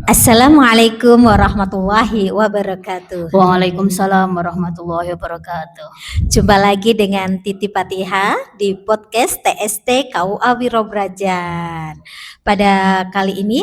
Assalamualaikum warahmatullahi wabarakatuh. Waalaikumsalam warahmatullahi wabarakatuh. Jumpa lagi dengan Titi Patiha di podcast TST KUA Wiro Brajan. Pada kali ini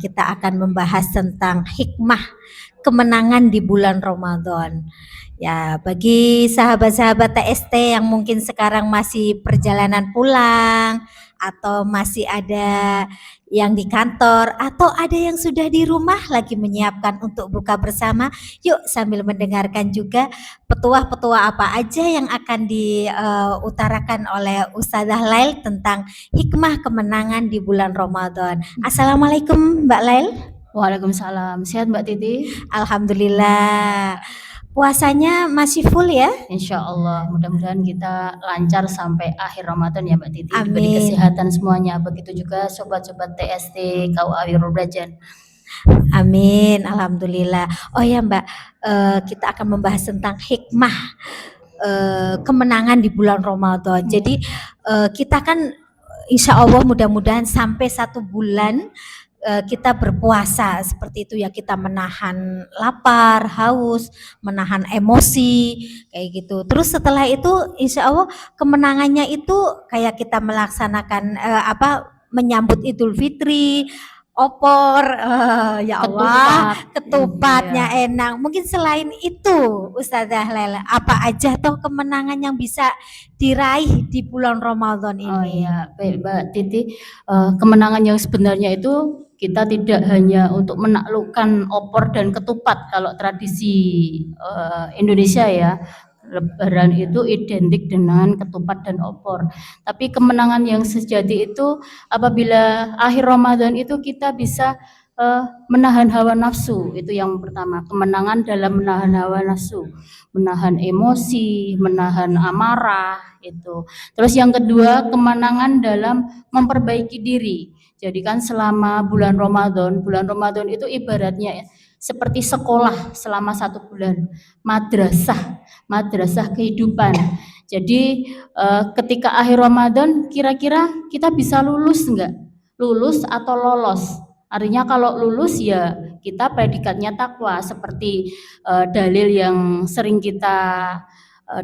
kita akan membahas tentang hikmah kemenangan di bulan Ramadan. Ya, bagi sahabat-sahabat TST yang mungkin sekarang masih perjalanan pulang atau masih ada yang di kantor atau ada yang sudah di rumah lagi menyiapkan untuk buka bersama, yuk sambil mendengarkan juga petuah-petuah apa aja yang akan diutarakan oleh Ustazah Lail tentang hikmah kemenangan di bulan Ramadan. Assalamualaikum Mbak Lail. Waalaikumsalam. Sehat Mbak Titi? Alhamdulillah. Puasanya masih full ya? Insya Allah. Mudah-mudahan kita lancar sampai akhir Ramadan ya Mbak Titi. Diberi Amin. kesehatan semuanya. Begitu juga sobat-sobat TST KUA Wiro Brajan. Amin. Alhamdulillah. Oh ya Mbak, kita akan membahas tentang hikmah kemenangan di bulan Ramadan. Jadi kita kan insya Allah mudah-mudahan sampai 1 bulan kita berpuasa seperti itu ya, kita menahan lapar, haus, menahan emosi kayak gitu. Terus setelah itu insya Allah kemenangannya itu kayak kita melaksanakan menyambut Idul Fitri, opor, ya Allah, ketupatnya enak. Mungkin selain itu Ustazah Laila, apa aja toh kemenangan yang bisa diraih di bulan Ramadan ini? Oh iya, baik Mbak Titi. Kemenangan yang sebenarnya itu kita tidak hanya untuk menaklukkan opor dan ketupat kalau tradisi Indonesia ya. Lebaran itu identik dengan ketupat dan opor. Tapi kemenangan yang sejati itu apabila akhir Ramadan itu kita bisa menahan hawa nafsu. Itu yang pertama, kemenangan dalam menahan hawa nafsu, menahan emosi, menahan amarah itu. Terus yang kedua, kemenangan dalam memperbaiki diri. Jadi kan selama bulan Ramadan itu ibaratnya seperti sekolah selama 1 bulan, madrasah kehidupan. Jadi ketika akhir Ramadan kira-kira kita bisa lulus enggak? Lulus atau lolos? Artinya kalau lulus ya kita predikatnya takwa seperti dalil yang sering kita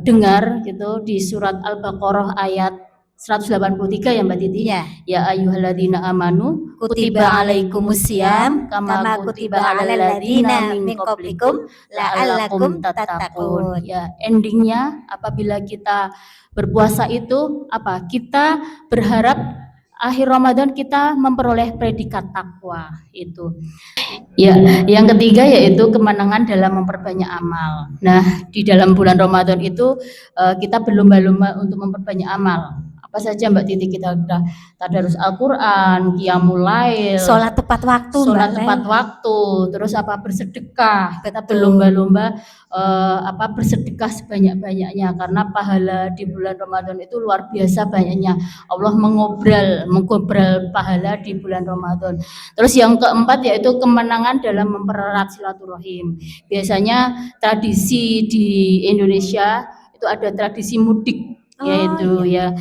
dengar gitu di surat Al-Baqarah ayat 183 ya Mbak Titi. Iya. Ya ayyuhalladzina amanu Kutiba alaikumusiyam kama kutiba alal ladzina min qablikum la'allakum tattaqun. Ya, endingnya apabila kita berpuasa itu apa? Kita berharap akhir Ramadan kita memperoleh predikat takwa itu. Ya, yang ketiga yaitu kemenangan dalam memperbanyak amal. Nah, di dalam bulan Ramadan itu kita berlomba-lomba untuk memperbanyak amal. Apa saja Mbak Titi, kita sudah tadarus Al-Qur'an, qiyamul lail, Sholat tepat waktu, sholat Mbak tepat Lail. waktu, terus bersedekah. Kita Betul. berlomba-lomba bersedekah sebanyak-banyaknya karena pahala di bulan Ramadan itu luar biasa banyaknya. Allah mengobrol pahala di bulan Ramadan. Terus yang keempat yaitu kemenangan dalam mempererat silaturahim. Biasanya tradisi di Indonesia itu ada tradisi mudik. Yaitu ya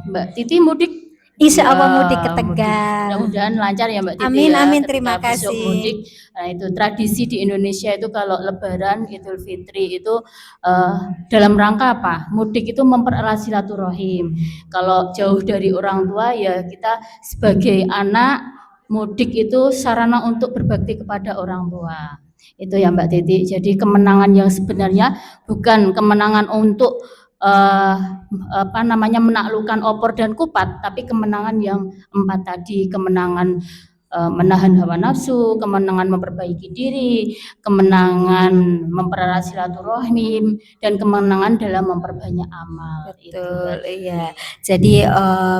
Mbak Titi mudik? Insya Allah mudik ke mudik. Tegal. Mudah-mudahan lancar ya Mbak Titi. Amin, ya, amin, ketika terima besok kasih. mudik. Nah itu tradisi di Indonesia itu kalau Lebaran, Idul Fitri itu dalam rangka apa? Mudik itu mempererat silaturahim. Kalau jauh dari orang tua ya kita sebagai anak mudik itu sarana untuk berbakti kepada orang tua. Itu ya Mbak Titi. Jadi kemenangan yang sebenarnya bukan kemenangan untuk menaklukkan opor dan kupat, tapi kemenangan yang 4 tadi, kemenangan menahan hawa nafsu, kemenangan memperbaiki diri, kemenangan mempererat silaturahim, dan kemenangan dalam memperbanyak amal. Betul, iya. Jadi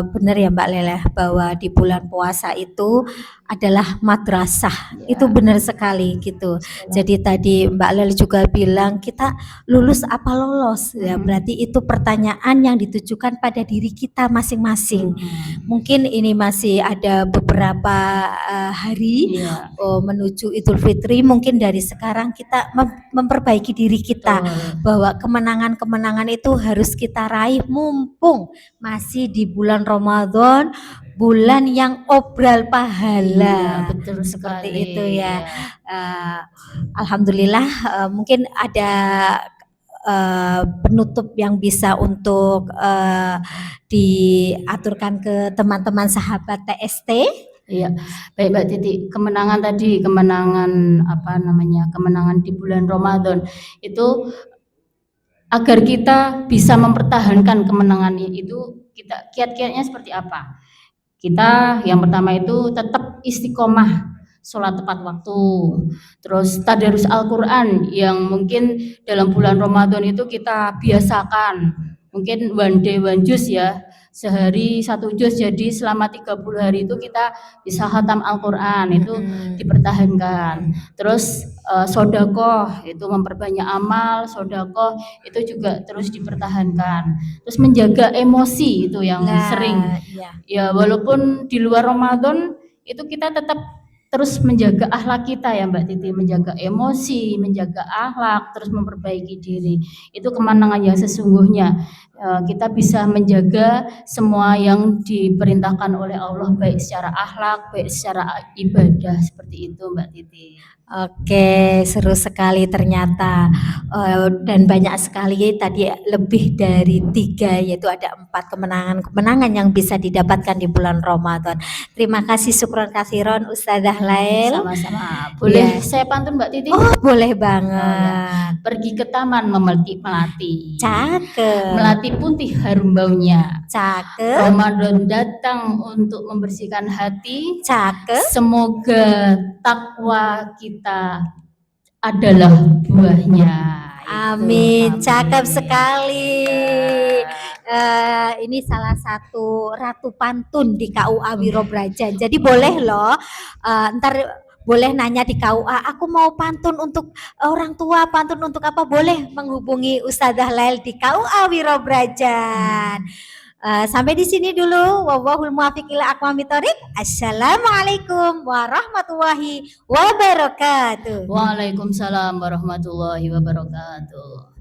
benar ya Mbak Leleh bahwa di bulan puasa itu adalah madrasah. Ya. Itu benar sekali gitu. Jadi tadi Mbak Leleh juga bilang kita lulus apa lolos? Ya berarti itu pertanyaan yang ditujukan pada diri kita masing-masing. Mungkin ini masih ada beberapa hari Iya, menuju Idul Fitri, mungkin dari sekarang kita memperbaiki diri kita betul. bahwa kemenangan-kemenangan itu harus kita raih mumpung masih di bulan Ramadan, bulan yang obral Iya, pahala. betul Seperti sekali, itu ya. iya. Alhamdulillah, mungkin ada penutup yang bisa untuk diaturkan ke teman-teman sahabat TST. Iya, baik Mbak Titi, kemenangan tadi, kemenangan apa namanya, kemenangan di bulan Ramadan itu agar kita bisa mempertahankan kemenangan itu, kita kiat-kiatnya seperti apa? Kita yang pertama itu tetap istiqomah sholat tepat waktu, terus tadarus Al-Quran yang mungkin dalam bulan Ramadan itu kita biasakan, mungkin one day one juz ya, sehari satu juz, jadi selama 30 hari itu kita bisa khatam Al-Quran, itu dipertahankan. Terus sodakoh itu memperbanyak amal, sodakoh itu juga terus dipertahankan. Terus menjaga emosi itu yang sering, Ya. ya walaupun di luar Ramadan itu kita tetap terus menjaga akhlak kita ya Mbak Titi, menjaga emosi, menjaga akhlak, terus memperbaiki diri. Itu kemenangan yang sesungguhnya. Kita bisa menjaga semua yang diperintahkan oleh Allah, baik secara akhlak, baik secara ibadah, seperti itu Mbak Titi. Oke, seru sekali ternyata, dan banyak sekali tadi, lebih dari 3, yaitu ada 4 kemenangan-kemenangan yang bisa didapatkan di bulan Ramadan. Terima kasih, syukron kasiron Ustadzah Lail. Sama-sama. Boleh Ya. saya pantun Mbak Titi? Oh, boleh Oh ya. banget. Pergi ke taman memelati melati. Cakep. Melati putih harum baunya. Cakep. Ramadan datang untuk membersihkan hati. Cakep. Semoga takwa kita adalah buahnya. Amin. Itu. Cakep sekali. Ya. Ini salah satu ratu pantun di KUA Wirobrajan. Jadi boleh loh, ntar boleh nanya di KUA, aku mau pantun untuk orang tua, pantun untuk apa, boleh menghubungi Ustadzah Lail di KUA Wirobrajan. Sampai di sini dulu. Wallahul muwaffiq ila aqwamit thoriq. Assalamualaikum warahmatullahi wabarakatuh. Waalaikumsalam warahmatullahi wabarakatuh.